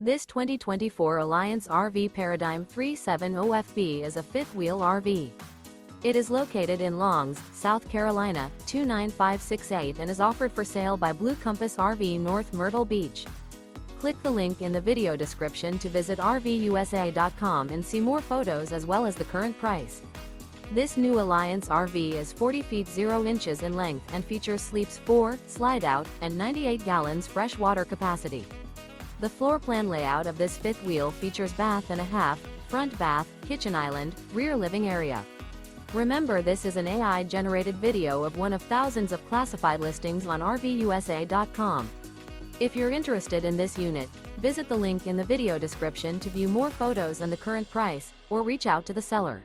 This 2024 Alliance RV Paradigm 370FB is a fifth-wheel RV. It is located in Longs, South Carolina, 29568 and is offered for sale by Blue Compass RV North Myrtle Beach. Click the link in the video description to visit RVUSA.com and see more photos as well as the current price. This new Alliance RV is 40 feet 0 inches in length and features sleeps 4, slide-out, and 98 gallons fresh water capacity. The floor plan layout of this fifth wheel features bath and a half, front bath, kitchen island, rear living area. Remember, this is an AI-generated video of one of thousands of classified listings on RVUSA.com. If you're interested in this unit, visit the link in the video description to view more photos and the current price, or reach out to the seller.